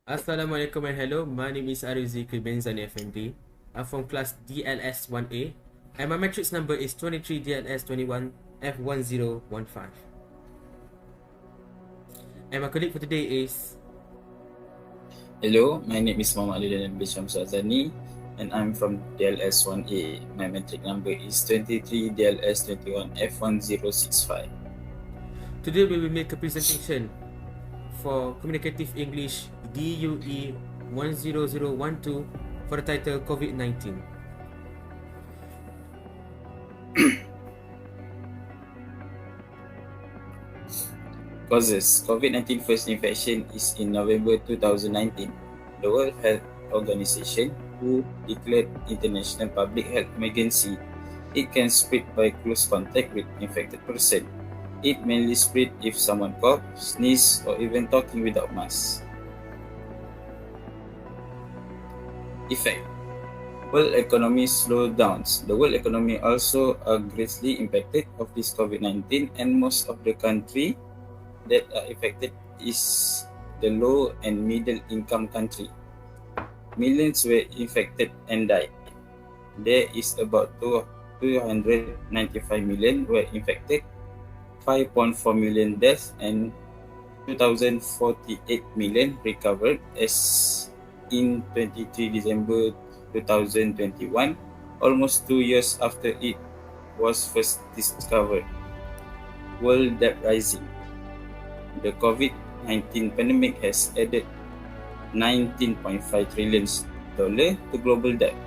Assalamualaikum and hello. My name is ARIF ZIKRI bin Zani FMD. I'm from class DLS1A and my matrix number is 23DLS21F1015. And my colleague for today is... Hello, my name is Muhammad Ali bin Shamsazani and I'm from DLS1A. My matric number is 23DLS21F1065. Today we will make a presentation for Communicative English DUE10012 for the title COVID-19. Causes. COVID-19 first infection is in November 2019. The World Health Organization, WHO, declared international public health emergency. It can spread by close contact with infected person. It mainly spread if someone cough, sneeze, or even talking without mask. Effect. World economy slowdowns. The world economy also are greatly impacted of this COVID-19, and most of the country that are affected is the low and middle income country. Millions were infected and died. There is about 295 million were infected, 5.4 million deaths, and 2,048 million recovered as in 23 December 2021, almost 2 years after it was first discovered. World debt rising. The COVID-19 pandemic has added $19.5 trillion to global debt.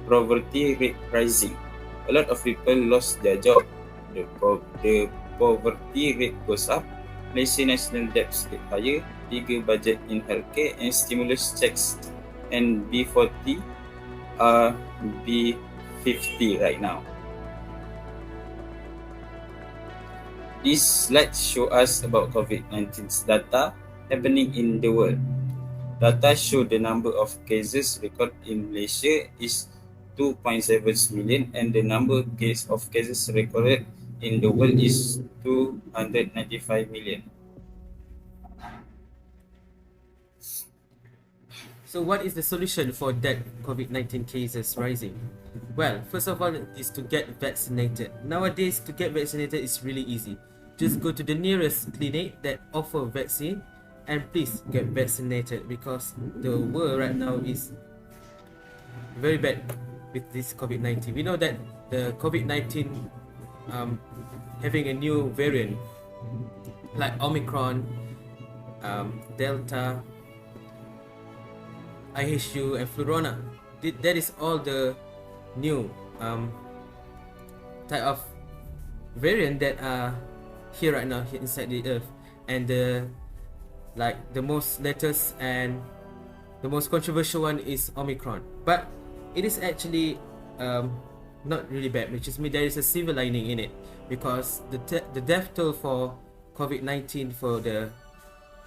Poverty rate rising. A lot of people lost their job. The poverty rate goes up. Malaysia national debts get higher. Bigger budget in healthcare and stimulus checks, and B40 are B50 right now. These slides show us about COVID-19's data happening in the world. Data show the number of cases recorded in Malaysia is 2.7 million and the number of cases recorded in the world is 295 million. So what is the solution for that COVID-19 cases rising? Well, first of all is to get vaccinated. Nowadays, to get vaccinated is really easy. Just go to the nearest clinic that offer vaccine and please get vaccinated, because the world right now is very bad with this COVID-19. We know that the COVID-19 having a new variant like Omicron, Delta, IHU and Flurona. That is all the new type of variant that are here right now here inside the earth, and the most latest and the most controversial one is Omicron. But it is actually not really bad, which is there is a silver lining in it, because the death toll for COVID-19 for the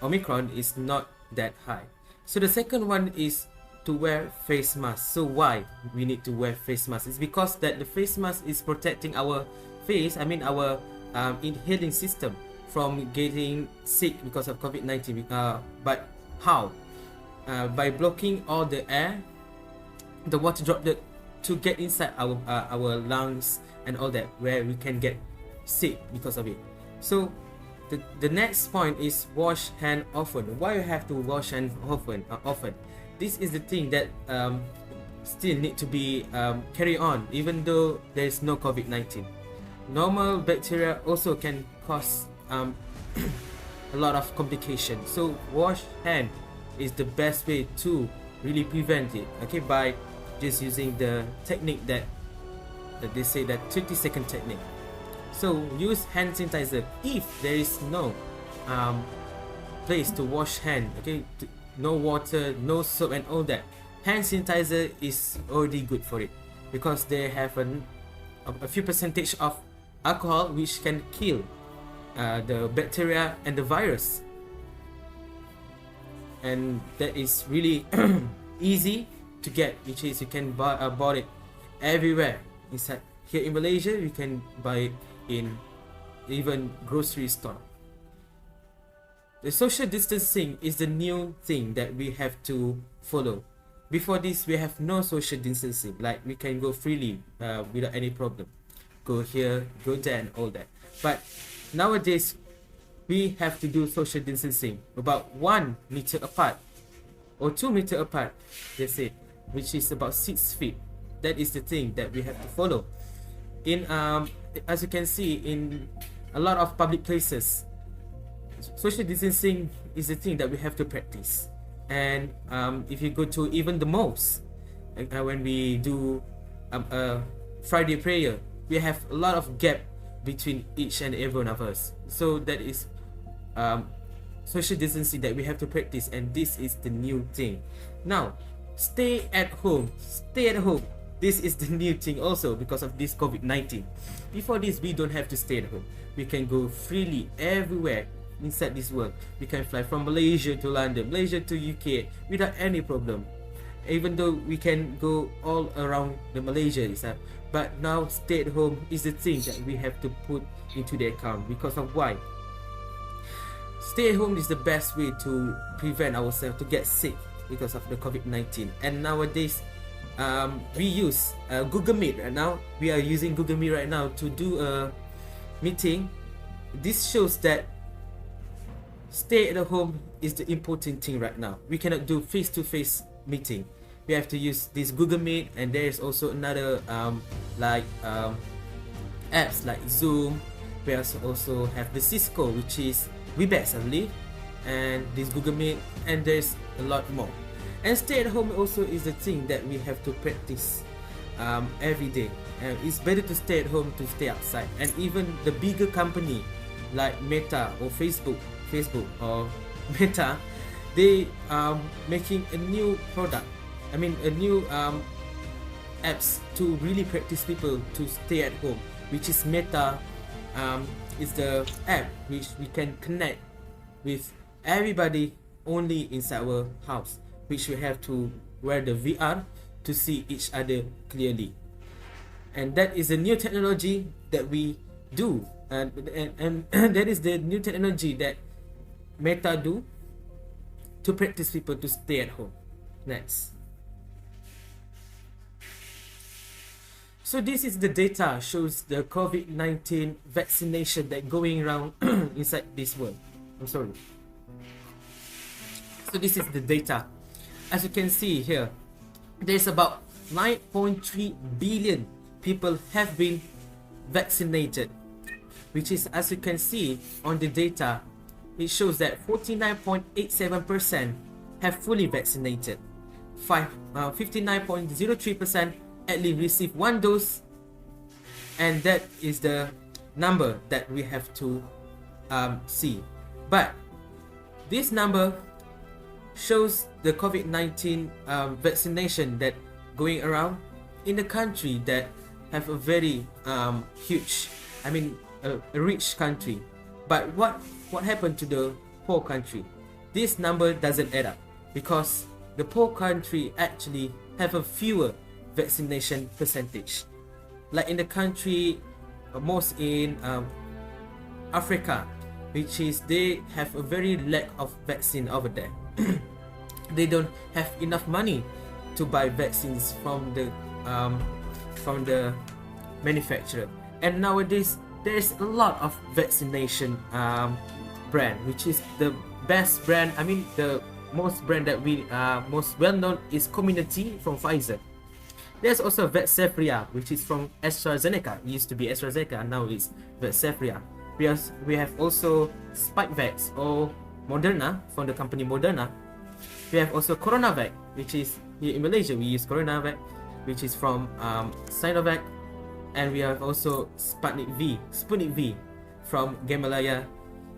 Omicron is not that high. So the second one is to wear face mask. So why we need to wear face mask? It's because that the face mask is protecting our face, our inhaling system from getting sick because of COVID-19. But how? By blocking all the air, the water droplet to get inside our lungs and all that, where we can get sick because of it. So the next point is wash hand often. Why you have to wash hand often? This is the thing that still need to be carry on even though there is no COVID-19. Normal bacteria also can cause a lot of complications. So wash hand is the best way to really prevent it. Okay, by just using the technique that they say, that 30-second technique. So use hand sanitizer if there is no place to wash hand. Okay, no water, no soap and all that. Hand sanitizer is already good for it, because they have a few percentage of alcohol which can kill the bacteria and the virus, and that is really easy to get, which is you can buy it everywhere inside. Here in Malaysia, you can buy it in even grocery store. The social distancing is the new thing that we have to follow. Before this, we have no social distancing. Like we can go freely without any problem. Go here, go there, and all that. But nowadays, we have to do social distancing about 1 meter apart or 2 meter apart, they say, which is about 6 feet. That is the thing that we have to follow. In as you can see, in a lot of public places, social distancing is the thing that we have to practice. And if you go to even the malls, when we do a Friday prayer, we have a lot of gap between each and every one of us. So that is social distancing that we have to practice, and this is the new thing. Now, stay at home. This is the new thing also because of this COVID-19. Before this, we don't have to stay at home. We can go freely everywhere inside this world. We can fly from Malaysia to London, Malaysia to UK without any problem. Even though we can go all around the Malaysia itself. But now stay at home is the thing that we have to put into the account. Because of why? Stay at home is the best way to prevent ourselves to get sick because of the COVID-19. And nowadays, we use Google Meet right now. We are using Google Meet right now to do a meeting. This shows that stay at home is the important thing right now. We cannot do face-to-face meeting. We have to use this Google Meet, and there is also another apps like Zoom. We also have the Cisco, which is Webex, I believe, and this Google Meet, and there's a lot more. And stay at home also is the thing that we have to practice every day. And it's better to stay at home to stay outside. And even the bigger company like Meta or Facebook or Meta, they are making a new product. I mean a new apps to really practice people to stay at home, which is Meta. Is the app which we can connect with everybody only inside our house, which we have to wear the VR to see each other clearly. And that is a new technology that we do, and that is the new technology that Meta do to practice people to stay at home. Next. So this is the data shows the COVID-19 vaccination that going around inside this world. I'm sorry. So this is the data. As you can see here, there's about 9.3 billion people have been vaccinated, which is, as you can see on the data, it shows that 49.87% have fully vaccinated, 59.03% at least receive 1 dose, and that is the number that we have to see. But this number shows the COVID-19 vaccination that going around in a country that have a very huge, I mean a rich country. But what happened to the poor country? This number doesn't add up because the poor country actually have a fewer vaccination percentage. Like in the country, most in Africa, which is they have a very lack of vaccine over there. They don't have enough money to buy vaccines from the manufacturer. And nowadays there's a lot of vaccination brand, which is the best brand. I mean the most brand that we most well known is Communicative from Pfizer. There's also Vaxzevria, which is from AstraZeneca. It used to be AstraZeneca, now it's Vaxzevria. We have also Spikevax or Moderna from the company Moderna. We have also Coronavac, which is here in Malaysia. We use Coronavac, which is from Sinovac, and we have also Sputnik V from Gamaleya,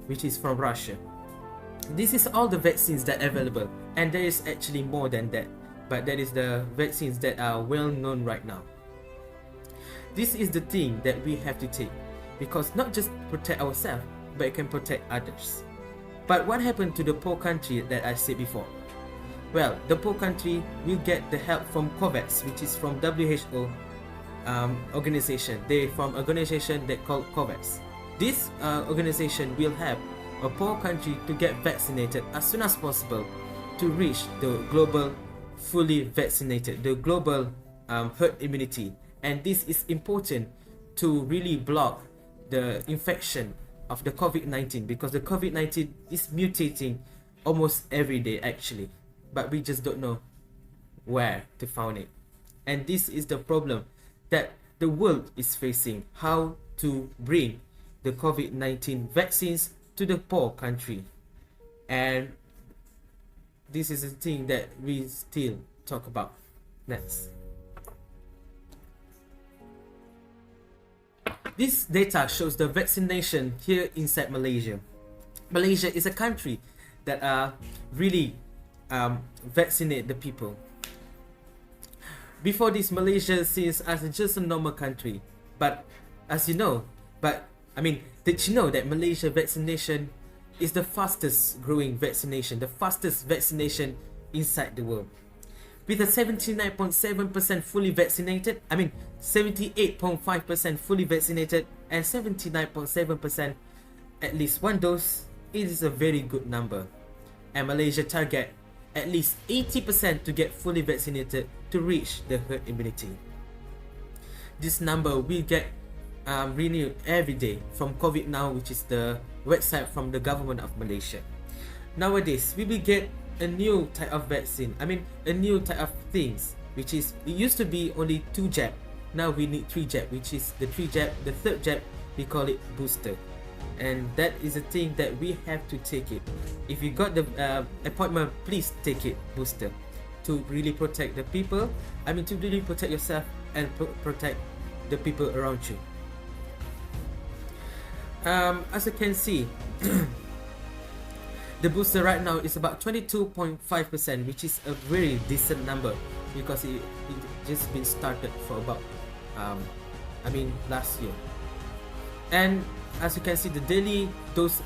which is from Russia. This is all the vaccines that are available, and there is actually more than that. But that is the vaccines that are well known right now. This is the thing that we have to take, because not just protect ourselves, but it can protect others. But what happened to the poor country that I said before? Well, the poor country will get the help from COVAX, which is from WHO organization. They from organization that called COVAX. This organization will help a poor country to get vaccinated as soon as possible to reach the global fully vaccinated, the global herd immunity. And this is important to really block the infection of the COVID-19, because the COVID-19 is mutating almost every day actually, but we just don't know where to find it. And this is the problem that the world is facing, how to bring the COVID-19 vaccines to the poor country. And this is the thing that we still talk about next. This data shows the vaccination here inside Malaysia. Malaysia is a country that really vaccinate the people. Before this, Malaysia sees as just a normal country, but as you know, did you know that Malaysia vaccination is the fastest growing vaccination, the fastest vaccination inside the world? With a 79.7% fully vaccinated, 78.5% fully vaccinated, and 79.7% at least one dose, it is a very good number. And Malaysia target at least 80% to get fully vaccinated to reach the herd immunity. This number will get renewed every day from COVID Now, which is the website from the government of Malaysia. Nowadays, we will get a new type of vaccine, a new type of things, which is, it used to be only 2 jab, now we need 3 jab, which is the 3 jab, the 3rd jab, we call it booster. And that is a thing that we have to take it. If you got the appointment, please take it, booster, to really protect the people, to really protect yourself and protect the people around you. As you can see, the booster right now is about 22.5%, which is a very decent number, because it just been started for about last year. And as you can see, the daily dose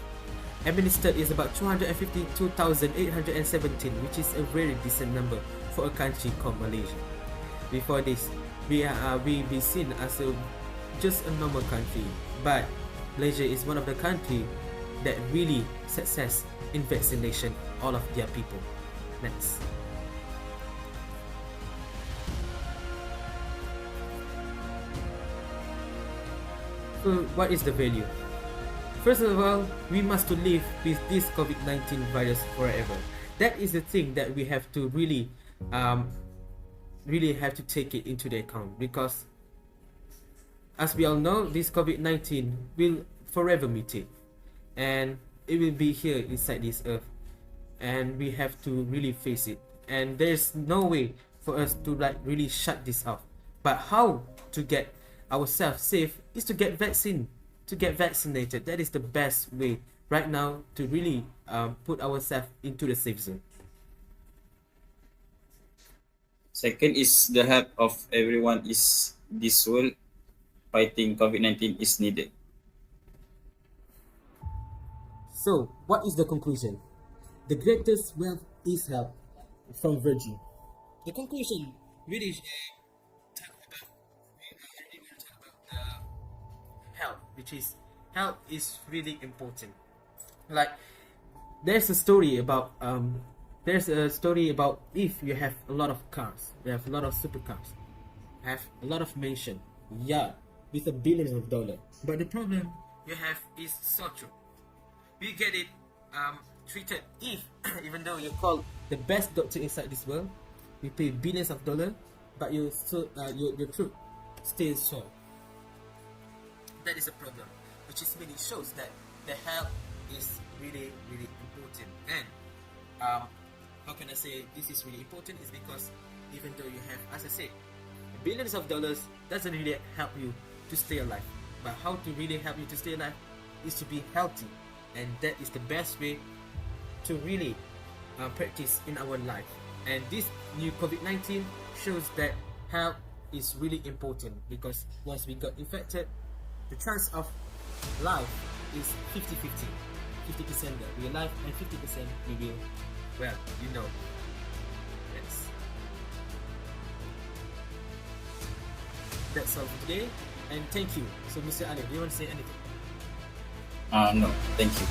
administered is about 252,817, which is a very decent number for a country called Malaysia. Before this, we be seen as just a normal country, but Malaysia is one of the countries that really success in vaccination all of their people. Next. So what is the value? First of all, we must to live with this COVID-19 virus forever. That is the thing that we have to really have to take it into the account, because as we all know, this COVID-19 will forever mutate, and it will be here inside this earth, and we have to really face it. And there's no way for us to really shut this off. But how to get ourselves safe is to get vaccine, to get vaccinated. That is the best way right now to really put ourselves into the safe zone. Second is the help of everyone is this world fighting COVID-19 is needed. So, what is the conclusion? The greatest wealth is help, from Virgin. The conclusion really talk about health, which is health is really important. Like, there's a story about if you have a lot of cars, you have a lot of supercars, have a lot of mansion, yacht with billions of dollars, but the problem you have is social. We get it treated if even though you're called the best doctor inside this world, you pay billions of dollars, but your truth stays sore. That is a problem, which is really shows that the health is really important. And how can I say this is really important is because even though you have, as I said, billions of dollars, doesn't really help you to stay alive. But how to really help you to stay alive is to be healthy. And that is the best way to really practice in our life. And this new COVID-19 shows that health is really important, because once we got infected, the chance of life is 50-50. 50% that we are alive and 50% we will, well, you know. Yes. That's all for today, and thank you. So Mr. Ali, do you want to say anything? No, thank you.